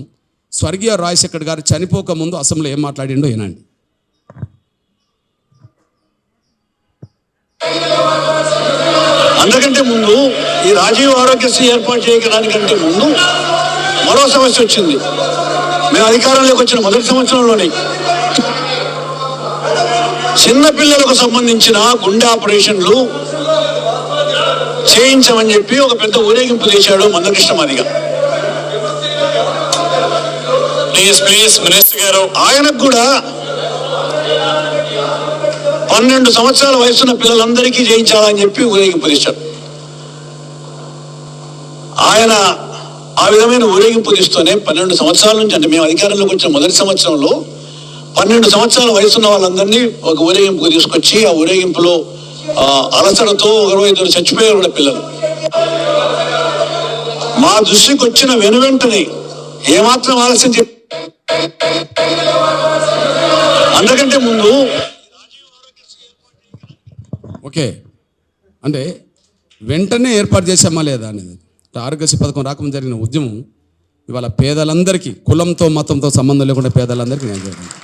స్వర్గీయ రాజశేఖర్ గారు చనిపోక ముందు అసెంబ్లీలో ఏం మాట్లాడిండో వినండి. అంతకంటే ముందు ఈ రాజీవ్ ఆరోగ్యశ్రీ ఏర్పాటు చేయడానికంటే ముందు మరో సమస్య వచ్చింది. మేము అధికారంలోకి వచ్చిన మొదటి సంవత్సరంలోనే చిన్నపిల్లలకు సంబంధించిన గుండె ఆపరేషన్లు చేయించమని చెప్పి ఒక పెద్ద ఊరేగింపు చేశాడు మందకృష్ణ మాదిగ. ఆయనకు కూడా 12 సంవత్సరాల వయసున్న పిల్లలందరికీ చేయించాలని చెప్పి ఊరేగింపు తీశాడు. ఆయన ఆ విధమైన ఊరేగింపు తీస్తూనే 12 సంవత్సరాల నుంచి, అంటే మేము అధికారంలోకి వచ్చిన మొదటి సంవత్సరంలో 12 సంవత్సరాల వయసున్న వాళ్ళందరినీ ఒక ఊరేగింపుకు తీసుకొచ్చి ఆ ఊరేగింపులో అలసటతో 22 చచ్చిపోయారు కూడా పిల్లలు. మా దృష్టికి వచ్చిన వెనువెంటనే ఏమాత్రం ఆలస్యం అంతకంటే ముందు ఓకే అంటే వెంటనే ఏర్పాటు చేసామా లేదా అనేది. ఆరోగ్యశ్రీ పథకం రాకముందు జరిగిన ఉద్యమం ఇవాళ పేదలందరికీ, కులంతో మతంతో సంబంధం లేకుండా పేదలందరికీ నేను జరిగింది.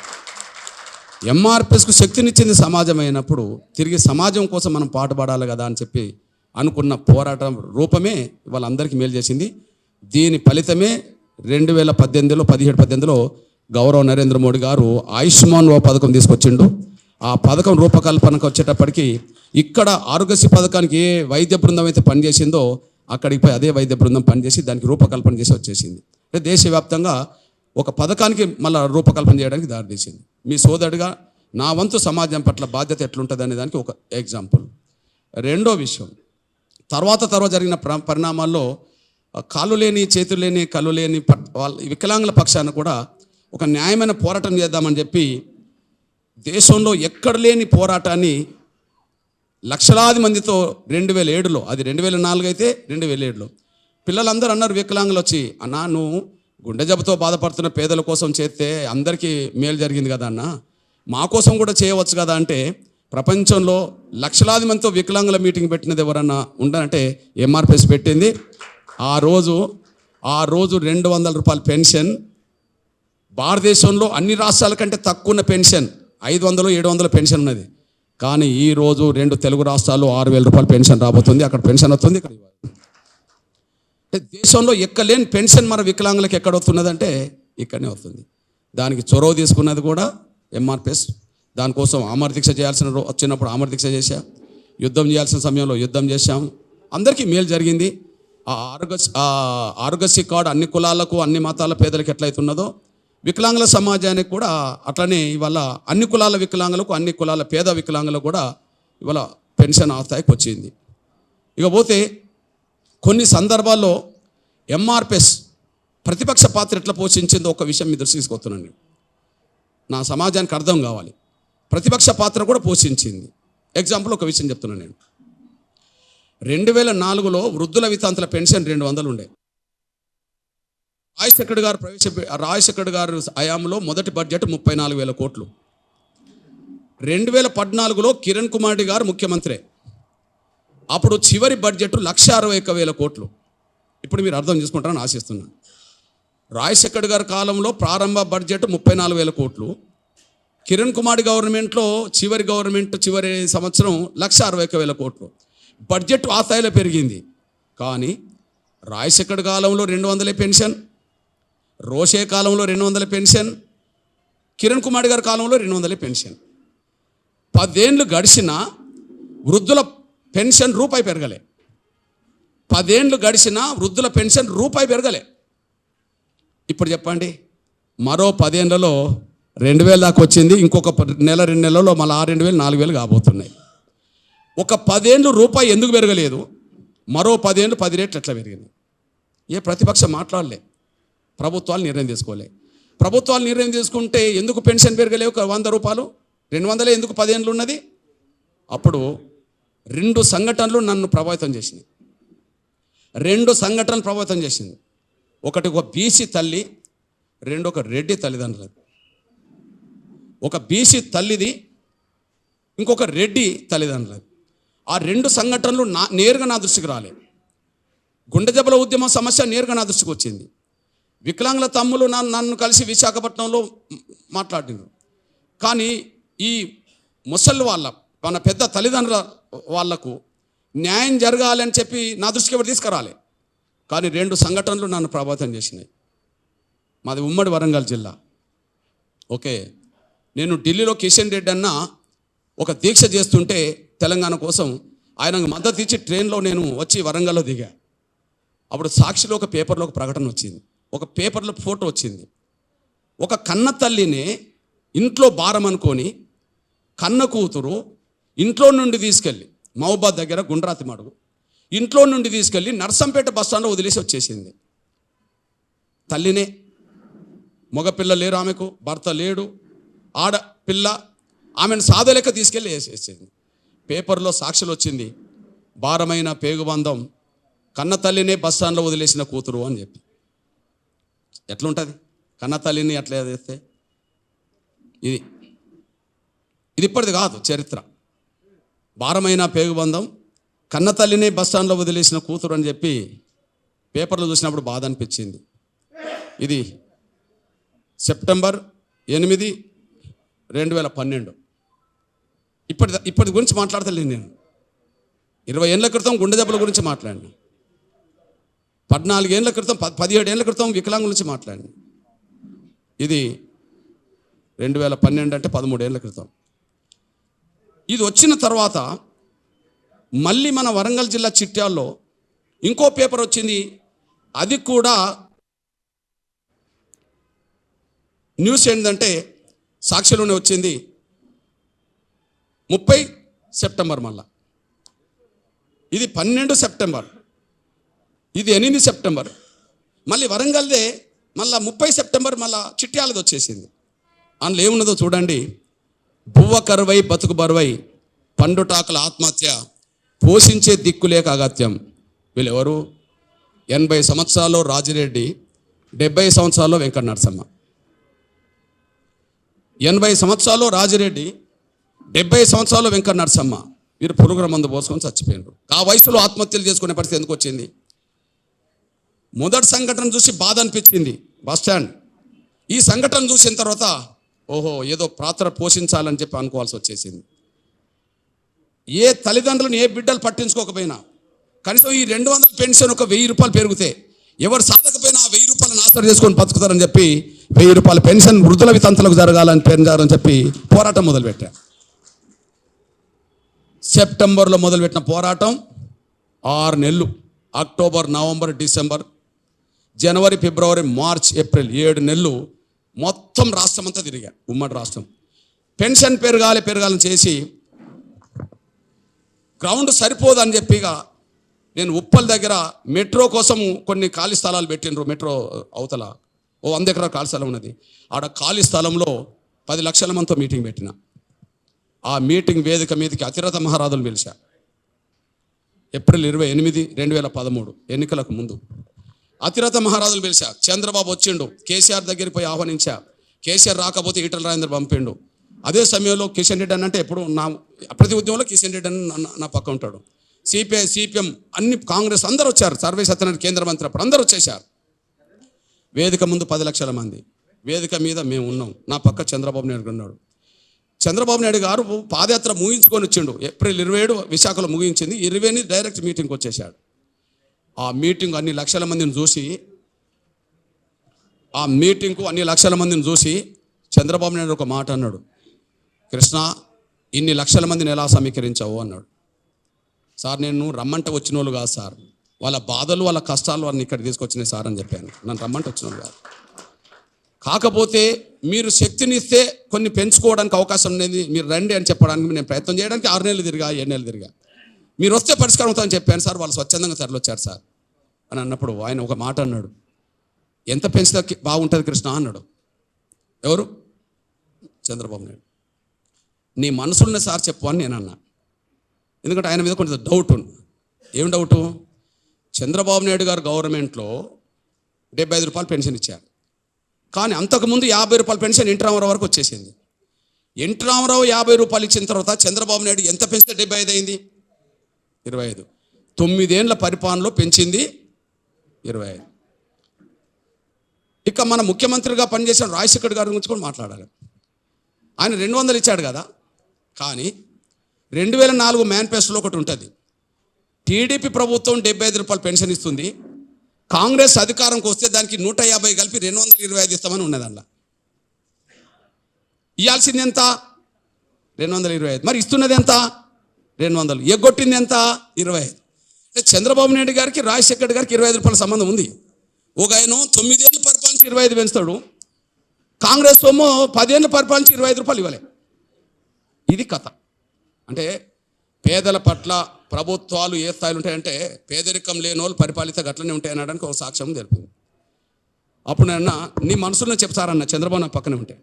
ఎంఆర్పిఎస్కు శక్తినిచ్చింది సమాజం అయినప్పుడు తిరిగి సమాజం కోసం మనం పాటుపడాలి కదా అని చెప్పి అనుకున్న పోరాటం రూపమే ఇవాళ అందరికీ మేలు చేసింది. దీని ఫలితమే 2018లో 17-18లో గౌరవ నరేంద్ర మోడీ గారు ఆయుష్మాన్ పథకం తీసుకొచ్చిండు. ఆ పథకం రూపకల్పనకు వచ్చేటప్పటికి ఇక్కడ ఆరోగ్యశ్రీ పథకానికి ఏ వైద్య బృందం అయితే పనిచేసిందో అక్కడికి పోయి అదే వైద్య బృందం పనిచేసి దానికి రూపకల్పన చేసి వచ్చేసింది. అంటే దేశవ్యాప్తంగా ఒక పథకానికి మళ్ళీ రూపకల్పన చేయడానికి దారితీసింది. మీ సోదరుడిగా నా వంతు సమాజం పట్ల బాధ్యత ఎట్లుంటుంది అనే దానికి ఒక ఎగ్జాంపుల్. రెండో విషయం, తర్వాత జరిగిన పరిణామాల్లో కాళ్ళు లేని, చేతులు లేని, కళ్ళు లేని వాళ్ళ వికలాంగుల పక్షాన కూడా ఒక న్యాయమైన పోరాటం చేద్దామని చెప్పి దేశంలో ఎక్కడ లేని పోరాటాన్ని లక్షలాది మందితో 2007లో, అది 2004 అయితే 2007లో పిల్లలందరూ అన్నారు, వికలాంగులు వచ్చి, అన్నా నువ్వు గుండె జబ్బుతో బాధపడుతున్న పేదల కోసం చేస్తే అందరికీ మేలు జరిగింది కదా అన్న, మా కోసం కూడా చేయవచ్చు కదా అంటే, ప్రపంచంలో లక్షలాది మందితో వికలాంగుల మీటింగ్ పెట్టినది ఎవరన్నా ఉండనంటే ఎంఆర్పిఎస్ పెట్టింది. ఆ రోజు 200 రూపాయల పెన్షన్, భారతదేశంలో అన్ని రాష్ట్రాల కంటే తక్కువ ఉన్న పెన్షన్ 500-700 పెన్షన్ ఉన్నది. కానీ ఈరోజు 2 తెలుగు రాష్ట్రాల్లో 6,000 రూపాయల పెన్షన్ రాబోతుంది. అక్కడ పెన్షన్ వస్తుంది, ఇక్కడ అంటే దేశంలో ఎక్కలేని పెన్షన్ మన వికలాంగులకు ఎక్కడ వస్తున్నదంటే ఇక్కడనే వస్తుంది. దానికి చొరవ తీసుకున్నది కూడా ఎంఆర్పిఎస్. దానికోసం ఆమరదీక్ష చేయాల్సిన వచ్చినప్పుడు ఆమరదీక్ష చేశా, యుద్ధం చేయాల్సిన సమయంలో యుద్ధం చేశాం. అందరికీ మేలు జరిగింది. ఆరోగ్యశ్రీ కార్డు అన్ని కులాలకు అన్ని మతాల పేదలకు ఎట్లయితున్నదో వికలాంగుల సమాజానికి కూడా అట్లనే ఇవాళ అన్ని కులాల వికలాంగులకు అన్ని కులాల పేద వికలాంగులకు కూడా ఇవాళ పెన్షన్ ఆస్థాయికి వచ్చింది. ఇక పోతే కొన్ని సందర్భాల్లో ఎంఆర్పిఎస్ ప్రతిపక్ష పాత్ర ఎట్లా పోషించిందో ఒక విషయం మీ దృష్టికి తీసుకొస్తున్నాను. నా సమాజానికి అర్థం కావాలి. ప్రతిపక్ష పాత్ర కూడా పోషించింది. ఎగ్జాంపుల్ ఒక విషయం చెప్తున్నాను నేను. 2004లో వృద్ధుల వితంతుల పెన్షన్ 200 ఉండే. రాజశేఖర్ గారు హయాంలో మొదటి బడ్జెట్ 34,000 కోట్లు. 2014లో కిరణ్ కుమార్ రెడ్డి గారు ముఖ్యమంత్రి. అప్పుడు చివరి బడ్జెట్ 1,61,000 కోట్లు. ఇప్పుడు మీరు అర్థం చేసుకుంటారని ఆశిస్తున్నాను. రాజశేఖర్ గారి కాలంలో ప్రారంభ బడ్జెట్ 34,000 కోట్లు. కిరణ్ కుమార్ గవర్నమెంట్లో చివరి సంవత్సరం 1,61,000 కోట్లు. బడ్జెట్ ఆ స్థాయిలో పెరిగింది. కానీ రాజశేఖర్ కాలంలో 200 పెన్షన్, రోషే కాలంలో 200 పెన్షన్, కిరణ్ కుమార్ గారి కాలంలో 200 పెన్షన్. 10 ఏళ్ళు గడిచినా వృద్ధుల పెన్షన్ రూపాయి పెరగలే. 10 ఏళ్ళు గడిచినా వృద్ధుల పెన్షన్ రూపాయి పెరగలే. ఇప్పుడు చెప్పండి, మరో 10 ఏళ్లలో 2,000 దాకా వచ్చింది. ఇంకొక నెల 2 నెలల్లో మళ్ళీ 2,000 4,000 కాబోతున్నాయి. ఒక 10 ఏళ్ళు రూపాయి ఎందుకు పెరగలేదు? మరో 10 ఏళ్ళు 10 రేట్లు ఎట్లా పెరిగింది? ఏ ప్రతిపక్షం మాట్లాడలే. ప్రభుత్వాలు నిర్ణయం తీసుకోలే. ప్రభుత్వాలు నిర్ణయం తీసుకుంటే ఎందుకు పెన్షన్ పెరగలే? ఒక 100 రూపాయలు 200 ఎందుకు 10 ఏళ్ళు ఉన్నది? అప్పుడు 2 సంఘటనలు నన్ను ప్రభావితం చేసినాయి. 2 సంఘటనలు ప్రభావితం చేసింది. ఒకటి ఒక బీసీ తల్లి, 2 ఒక రెడ్డి తల్లిదండ్రులది. ఒక బీసీ తల్లిది, ఇంకొక రెడ్డి తల్లిదండ్రులది. ఆ 2 సంఘటనలు నేరుగా నా దృష్టికి రాలే. గుండె జబ్బుల ఉద్యమం సమస్య నేరుగా నా దృష్టికి వచ్చింది. వికలాంగుల తమ్ములు నన్ను కలిసి విశాఖపట్నంలో మాట్లాడినారు. కానీ ఈ ముసలి మన పెద్ద తల్లిదండ్రుల వాళ్లకు న్యాయం జరగాలని చెప్పి నా దృష్టికి ఎవరు తీసుకురాలే. కానీ 2 సంఘటనలు నన్ను ప్రభావితం చేసినాయి. మాది ఉమ్మడి వరంగల్ జిల్లా. ఓకే, నేను ఢిల్లీలో కిషన్ రెడ్డి అన్న ఒక దీక్ష చేస్తుంటే తెలంగాణ కోసం ఆయనకు మద్దతు ఇచ్చి ట్రైన్లో నేను వచ్చి వరంగల్లో దిగా. అప్పుడు సాక్షిలో ఒక పేపర్లో ఒక ప్రకటన వచ్చింది, ఒక పేపర్లో ఫోటో వచ్చింది. ఒక కన్న తల్లిని ఇంట్లో భారం అనుకొని కన్న కూతురు ఇంట్లో నుండి తీసుకెళ్ళి మహబూబాద్ దగ్గర గుండ్రాతి మడుగు ఇంట్లో నుండి తీసుకెళ్ళి నర్సంపేట బస్టాండ్లో వదిలేసి వచ్చేసింది. తల్లినే, మగపిల్ల లేరు ఆమెకు, భర్త లేడు, ఆడపిల్ల, ఆమెను సాధలేక తీసుకెళ్ళి వేసేసింది. పేపర్లో సాక్షులు వచ్చింది, భారమైన పేగుబంధం కన్న తల్లినే బస్టాండ్లో వదిలేసిన కూతురు అని చెప్పి. ఎట్లుంటుంది కన్న తల్లిని అట్లా చేస్తే? ఇది ఇప్పటిది కాదు చరిత్ర. భారమైన పేగుబంధం కన్న తల్లిని బస్టాండ్లో వదిలేసిన కూతురు అని చెప్పి పేపర్లో చూసినప్పుడు బాధ అనిపించింది. ఇది సెప్టెంబర్ 8, 2012. ఇప్పటి గురించి మాట్లాడతలేను నేను. 20 ఏళ్ల క్రితం గుండె జబ్బుల గురించి మాట్లాడినా. 14 ఏళ్ల క్రితం 17 ఏళ్ల క్రితం వికలాంగుల గురించి మాట్లాడినా. ఇది 2012 అంటే 13 ఏళ్ల క్రితం. ఇది వచ్చిన తర్వాత మళ్ళీ మన వరంగల్ జిల్లా చిట్యాల్లో ఇంకో పేపర్ వచ్చింది. అది కూడా న్యూస్ ఏంటంటే సాక్షిలోనే వచ్చింది. 30 సెప్టెంబర్ మళ్ళా, ఇది 12 సెప్టెంబర్, ఇది 8 సెప్టెంబర్, మళ్ళీ వరంగల్దే మళ్ళా 30 సెప్టెంబర్ మళ్ళా చిట్యాలది వచ్చేసింది. అందులో ఏమున్నదో చూడండి. బువ్వ కరువై బతుకు బరువై పండుటాకుల ఆత్మహత్య, పోషించే దిక్కులేక అగత్యం. వీళ్ళెవరు? 80 సంవత్సరాల్లో రాజిరెడ్డి, 70 సంవత్సరాల్లో వెంకట నరసమ్మ. 80 సంవత్సరాల్లో రాజిరెడ్డి, 70 సంవత్సరాల్లో వెంకట నరసమ్మ. వీరు పురుగుల మందు పోసుకొని చచ్చిపోయినారు. ఆ వయసులో ఆత్మహత్యలు చేసుకునే పరిస్థితి ఎందుకు వచ్చింది? మొదటి సంఘటన చూసి బాధ అనిపించింది, బస్టాండ్. ఈ సంఘటన చూసిన తర్వాత ఓహో ఏదో పాత్ర పోషించాలని చెప్పి అనుకోవాల్సి వచ్చేసింది. ఏ తల్లిదండ్రులను ఏ బిడ్డలు పట్టించుకోకపోయినా కనీసం ఈ 200 పెన్షన్ ఒక 1,000 రూపాయలు పెరిగితే, ఎవరు సాధకపోయినా ఆ 1,000 రూపాయలు వాళ్ళని ఆసరా చేసుకొని బతుకుతారని చెప్పి 1000 రూపాయల పెన్షన్ వృద్ధుల వితంతులకు జరగాలని పెంచారని చెప్పి పోరాటం మొదలుపెట్టా. సెప్టెంబర్లో మొదలుపెట్టిన పోరాటం 6 నెలలు, అక్టోబర్, నవంబర్, డిసెంబర్, జనవరి, ఫిబ్రవరి, మార్చ్, ఏప్రిల్ 7 నెలలు మొత్తం రాష్ట్రం అంతా తిరిగా, ఉమ్మడి రాష్ట్రం. పెన్షన్ పెరగాలని చేసి గ్రౌండ్ సరిపోదని చెప్పిగా నేను ఉప్పల్ దగ్గర మెట్రో కోసం కొన్ని ఖాళీ స్థలాలు పెట్టినరు. మెట్రో అవతల 100 ఎకరాల ఖాళీ స్థలం ఉన్నది. ఆడ ఖాళీ స్థలంలో 10 లక్షల మందితో మీటింగ్ పెట్టిన. ఆ మీటింగ్ వేదిక మీదకి అతిరథ మహారాజులు పిలిచా. ఏప్రిల్ 28, 2013 ఎన్నికలకు ముందు అతిరథ మహారాజులు పిలిచా. చంద్రబాబు వచ్చిండు, కేసీఆర్ దగ్గరికి పోయి ఆహ్వానించా. కేసీఆర్ రాకపోతే ఈటల రాజేందర్ పంపిండు. అదే సమయంలో కిషన్ రెడ్డి అంటే ఎప్పుడు నా ప్రతి ఉద్యమంలో కిషన్ రెడ్డి అని నా పక్క ఉంటాడు. సిపిఐ, సిపిఎం, అన్ని కాంగ్రెస్ అందరూ వచ్చారు. సర్వే సత్యనారాయణ కేంద్ర మంత్రి అప్పుడు అందరూ వచ్చేసారు. వేదిక ముందు 10 లక్షల మంది, వేదిక మీద మేము ఉన్నాం. నా పక్క చంద్రబాబు నాయుడు ఉన్నాడు. చంద్రబాబు నాయుడు గారు పాదయాత్ర ముగించుకొని వచ్చిండు. ఏప్రిల్ 27 విశాఖలో ముగించింది. 20 డైరెక్ట్ మీటింగ్కి వచ్చేసాడు. ఆ మీటింగ్ అన్ని లక్షల మందిని చూసి చంద్రబాబు నాయుడు ఒక మాట అన్నాడు, కృష్ణ ఇన్ని లక్షల మందిని ఎలా సమీకరించావు అన్నాడు. సార్ నేను రమ్మంటే వచ్చిన వాళ్ళు కాదు సార్, వాళ్ళ బాధలు వాళ్ళ కష్టాలు వాళ్ళని ఇక్కడ తీసుకొచ్చినాయి సార్ అని చెప్పాను. నన్ను రమ్మంటే వచ్చిన వాళ్ళు కాదు. కాకపోతే మీరు శక్తినిస్తే కొన్ని పెంచుకోవడానికి అవకాశం ఉండేది, మీరు రండి అని చెప్పడానికి నేను ప్రయత్నం చేయడానికి 6 నెలలు తిరిగా, 7 నెలలు తిరిగా. మీరు వస్తే పరిష్కారం అవుతుందని చెప్పాను సార్. వాళ్ళు స్వచ్ఛందంగా తరలిచ్చారు సార్ అని అన్నప్పుడు ఆయన ఒక మాట అన్నాడు, ఎంత పెంచితే బాగుంటుంది కృష్ణ అన్నాడు. ఎవరు? చంద్రబాబు నాయుడు. నీ మనసున్న సార్ చెప్పు అని నేను అన్నా. ఎందుకంటే ఆయన మీద కొంచెం డౌట్ ఉంది. ఏం డౌటు? చంద్రబాబు నాయుడు గారు గవర్నమెంట్లో 75 రూపాయలు పెన్షన్ ఇచ్చారు. కానీ అంతకుముందు 50 రూపాయల పెన్షన్ ఎన్టీ రామారావు వరకు వచ్చేసింది. ఎన్టీ రామారావు 50 రూపాయలు ఇచ్చిన తర్వాత చంద్రబాబు నాయుడు ఎంత పెంచితే 75 అయింది? 25. 9 ఏళ్ల పరిపాలనలో పెంచింది 25. ఇక మన ముఖ్యమంత్రిగా పనిచేసిన రాజశేఖర్ గారి గురించి కూడా మాట్లాడాలి. ఆయన 200 ఇచ్చాడు కదా. కానీ 2004 మేనిఫెస్టోలో ఒకటి ఉంటుంది, టీడీపీ ప్రభుత్వం 75 రూపాయలు పెన్షన్ ఇస్తుంది, కాంగ్రెస్ అధికారంకి వస్తే దానికి 150 కలిపి 225 ఇస్తామని ఉన్నది. అందులో ఇవ్వాల్సింది ఎంత? 225. మరి ఇస్తున్నది ఎంత? 200. ఎగ్గొట్టింది ఎంత? 25. చంద్రబాబు నాయుడు గారికి రాజశేఖర్ గారికి 25 రూపాయల సంబంధం ఉంది. ఒక ఆయన 9 ఏళ్ళు పరిపాలించి 25 పెంచుతాడు, కాంగ్రెస్ ఏమో 10 ఏళ్ళు పరిపాలించి 25 రూపాయలు ఇవ్వలే. ఇది కథ. అంటే పేదల పట్ల ప్రభుత్వాలు ఏ స్థాయిలో ఉంటాయంటే పేదరికం లేని వాళ్ళు పరిపాలిత గట్లనే ఉంటాయి అనడానికి ఒక సాక్ష్యం తెలిపింది. అప్పుడు నేను నీ మనసులో చెప్తారన్న చంద్రబాబు నా పక్కనే ఉంటే,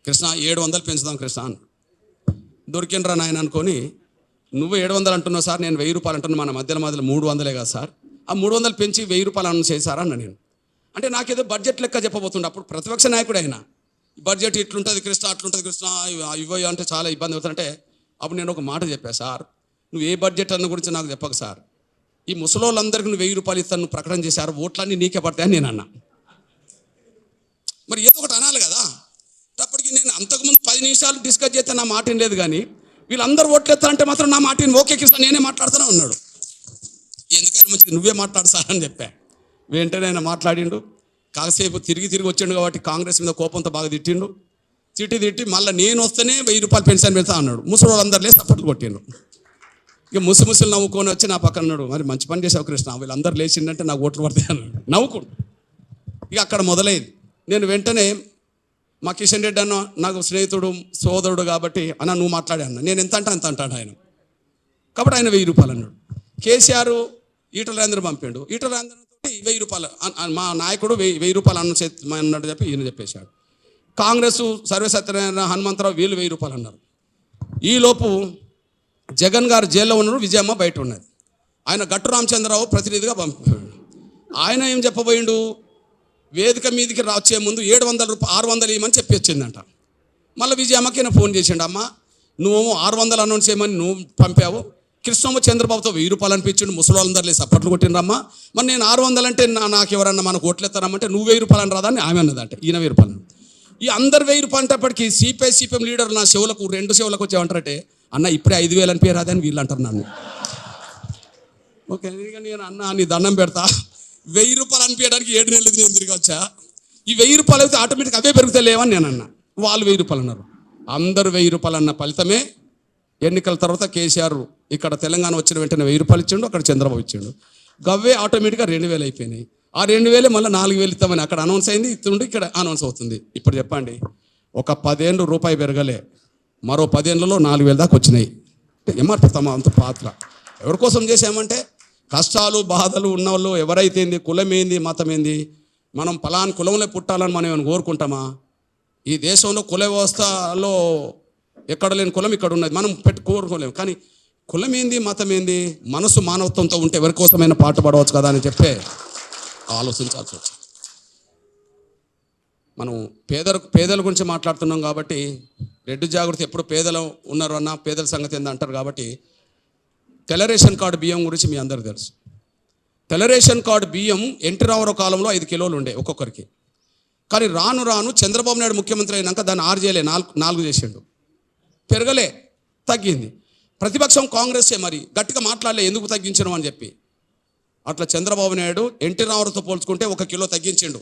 కృష్ణ 700 పెంచుదాం కృష్ణ అన్న. దొరికినరా నాయన అనుకొని, నువ్వు 700 అంటున్నావు సార్, నేను 1000 రూపాయలు అంటున్నా, మన మధ్యలో 300 కదా సార్, ఆ 300 పెంచి 1000 రూపాయలు అన్న చేశారా అన్న. నేను అంటే నాకేదో బడ్జెట్ లెక్క చెప్పబోతుండే. అప్పుడు ప్రతిపక్ష నాయకుడు అయినా బడ్జెట్ ఇట్లుంటుంది కృష్ణ, అట్లుంటుంది కృష్ణ, ఇవ్వ అంటే చాలా ఇబ్బంది అవుతుందంటే అప్పుడు నేను ఒక మాట చెప్పా, సార్ నువ్వు ఏ బడ్జెట్ అన్న గురించి నాకు చెప్పక సార్, ఈ ముసలోళ్ళందరికీ నువ్వు 1000 రూపాయలు ఇస్తాను నువ్వు ప్రకటన చేశారు, ఓట్లన్నీ నీకే పడతాయని నేను అన్నా. మరి ఏదో ఒకటి అనాలి కదా. అప్పటికి నేను అంతకుముందు 10 నిమిషాలు డిస్కస్ చేస్తే నా మాట లేదు, కానీ వీళ్ళందరూ ఓట్లు ఎత్తారంటే మాత్రం నా మాట ఓకే కృష్ణ నేనే మాట్లాడుతూనే ఉన్నాడు. ఎందుకైనా మంచిది నువ్వే మాట్లాడు సార్ అని చెప్పా. వెంటనే ఆయన మాట్లాడిండు. కాసేపు తిరిగి వచ్చాడు కాబట్టి కాంగ్రెస్ మీద కోపంతో బాగా తిట్టిండు. తిట్టి మళ్ళీ నేను వస్తేనే 1000 రూపాయలు పెన్షన్ పెడతా అన్నాడు. ముసలి వాళ్ళందరూ లేచి సపోర్ట్లు కొట్టిండు. ఇక ముసలు నవ్వుకొని వచ్చి నా పక్కన అన్నాడు, మరి మంచి పని చేసావు కృష్ణ, వీళ్ళందరూ లేచిండంటే నాకు ఓట్లు పడతాయి అన్నాడు నవ్వుకోడు. ఇక అక్కడ మొదలైంది. నేను వెంటనే మా కిషన్ రెడ్డి అన్న నాకు స్నేహితుడు సోదరుడు కాబట్టి అన్న నువ్వు మాట్లాడే అన్న, నేను ఎంత అంటే అంత అంటాడు ఆయన. కాబట్టి ఆయన 1000 రూపాయలు అన్నాడు. కేసీఆర్ ఈటల రాజేందర్ పంపాడు. ఈటల రాజేందర్ తోటి 1000 రూపాయలు మా నాయకుడు 1000 రూపాయలు అన్నాడు చెప్పి ఈయన చెప్పేశాడు. కాంగ్రెస్ సర్వే సత్యనారాయణ హనుమంతరావు వీళ్ళు 1000 రూపాయలు అన్నారు. ఈలోపు జగన్ గారు జైల్లో ఉన్నారు, విజయమ్మ బయట ఉన్నది. ఆయన గట్టు రామచంద్రరావు ప్రతినిధిగా పంపాడు. ఆయన ఏం చెప్పబోయిండు, వేదిక మీదకి వచ్చే ముందు 700 రూపాయలు 600 ఇవ్వమని చెప్పి వచ్చిందంట. మళ్ళీ విజయమ్మకి నేను ఫోన్ చేసిండు, అమ్మ నువ్వు 600 అనౌన్స్ చేయమని నువ్వు పంపావు, కృష్ణమ్మ చంద్రబాబుతో 1000 రూపాయలు అనిపించిండు, ముసలి వాళ్ళందరూ లేదు సప్పట్లు కొట్టిండ్రమ్మా, మరి నేను 600 అంటే నాకు ఎవరన్నా మనకు ఓట్లు ఎత్తారమ్మంటే నువ్వు 1000 రూపాయలు అని రాదని ఆమె అన్నదంటే ఈయన 1000 రూపాయలు. ఈ అందరు 1000 రూపాయలు అంటప్పటికీ సిపిఎం లీడర్ నా చెవులకు 2 చెవులకు వచ్చేమంటారంటే, అన్న ఇప్పుడే 5000 అని పేరు రాదని వీళ్ళు అంటారు నన్ను. ఓకే నేను అన్న నీ దండం పెడతా, రూపాయలు అనిపించడానికి 7 నెలలు నేను తిరిగి వచ్చా. ఈ 1000 రూపాయలు అయితే ఆటోమేటిక్ అవే పెరుగుతలేవని నేను అన్నా. వాళ్ళు 1000 రూపాయలు అన్నారు. అందరూ 1000 రూపాయలు అన్న ఫలితమే ఎన్నికల తర్వాత కేసీఆర్ ఇక్కడ తెలంగాణ వచ్చిన వెంటనే 1000 రూపాయలు ఇచ్చిండు, అక్కడ చంద్రబాబు ఇచ్చిండు. గవ్వే ఆటోమేటిక్గా 2000 అయిపోయినాయి. ఆ 2000 మళ్ళీ 4000 ఇస్తామని అక్కడ అనౌన్స్ అయింది, ఇస్తుండే ఇక్కడ అనౌన్స్ అవుతుంది. ఇప్పుడు చెప్పండి, ఒక 10 ఏళ్ళు రూపాయి పెరగలే, మరో 10 ఏళ్ళలో 4000 దాకా వచ్చినాయి. ఎంఆర్పీ తమ అంత పాత్ర ఎవరి కోసం చేసామంటే కష్టాలు బాధలు ఉన్నవాళ్ళు ఎవరైతే ఏంది, కులం ఏంది, మతం ఏంది, మనం పలానా కులంలో పుట్టాలని మనం ఏమైనా కోరుకుంటామా? ఈ దేశంలో కుల వ్యవస్థలో ఎక్కడ లేని కులం ఇక్కడ ఉన్నది, మనం కోరుకోలేము. కానీ కులం ఏంది, మతం ఏంది, మనసు మానవత్వంతో ఉంటే ఎవరి కోసమైనా పాట పడవచ్చు కదా అని చెప్పే ఆలోచించాల్సి వచ్చింది. మనం పేదల గురించి మాట్లాడుతున్నాం కాబట్టి రెడ్డి జాగృతి ఎప్పుడు పేదలు ఉన్నారు అన్న పేదల సంగతి ఏంది అంటారు కాబట్టి తెల్ల రేషన్ కార్డు బియ్యం గురించి మీ అందరికీ తెలుసు. తెల్ల రేషన్ కార్డు బియ్యం ఎన్టీ రామారావు కాలంలో 5 కిలోలు ఉండే ఒక్కొక్కరికి. కానీ రాను రాను చంద్రబాబు నాయుడు ముఖ్యమంత్రి అయినాక దాన్ని 6 చేయలే, 4 చేసిండు. పెరగలే, తగ్గింది. ప్రతిపక్షం కాంగ్రెసే మరి గట్టిగా మాట్లాడలే ఎందుకు తగ్గించడం అని చెప్పి. అట్లా చంద్రబాబు నాయుడు ఎన్టీ రామారావుతో పోల్చుకుంటే 1 కిలో తగ్గించిండు.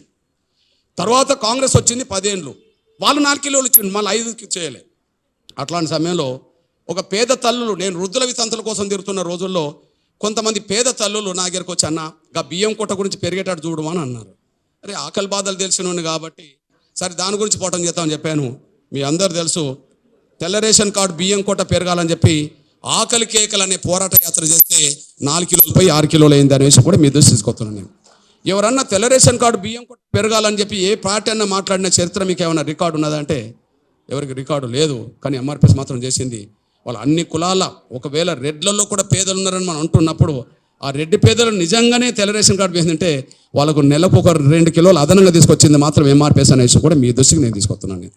తర్వాత కాంగ్రెస్ వచ్చింది 10 ఏళ్ళు, వాళ్ళు 4 కిలోలు ఇచ్చిండు, మళ్ళీ 5 చేయలే. అట్లాంటి సమయంలో ఒక పేద తల్లులు, నేను వృద్ధుల వితంతుల కోసం తిరుగుతున్న రోజుల్లో కొంతమంది పేద తల్లులు నా దగ్గరకు వచ్చి అన్న గా బియ్యం కొట్ట గురించి పెరిగేటట్టు చూడమని అన్నారు. అరే ఆకలి బాధలు తెలిసినోని కాబట్టి సరే దాని గురించి పోవటం చేద్దామని చెప్పాను. మీ అందరు తెలుసు, తెల్ల రేషన్ కార్డు బియ్యం కొట్ట పెరగాలని చెప్పి ఆకలి కేకలు అనే పోరాట యాత్ర చేస్తే 4 కిలోలపై 6 కిలోలు అయింది అనే విషయం కూడా మీ దృష్టి తీసుకొస్తున్నాను నేను. ఎవరన్నా తెల్ల రేషన్ కార్డు బియ్యం కొట్ట పెరగాలని చెప్పి ఏ పార్టీ అన్నా మాట్లాడిన చరిత్ర మీకు ఏమైనా రికార్డు ఉన్నదంటే ఎవరికి రికార్డు లేదు. కానీ ఎంఆర్పిఎస్ మాత్రం చేసింది. వాళ్ళు అన్ని కులాల, ఒకవేళ రెడ్లలో కూడా పేదలు ఉన్నారని మనం అంటున్నప్పుడు ఆ రెడ్డి పేదలు నిజంగానే తెల్ల రేషన్ కార్డు వేసిందంటే వాళ్ళకు నెలకు 2 కిలోలు అదనంగా తీసుకొచ్చింది మాత్రం ఎంఆర్పిఎస్ అనే విషయం కూడా మీ దృష్టికి నేను తీసుకొస్తున్నాను.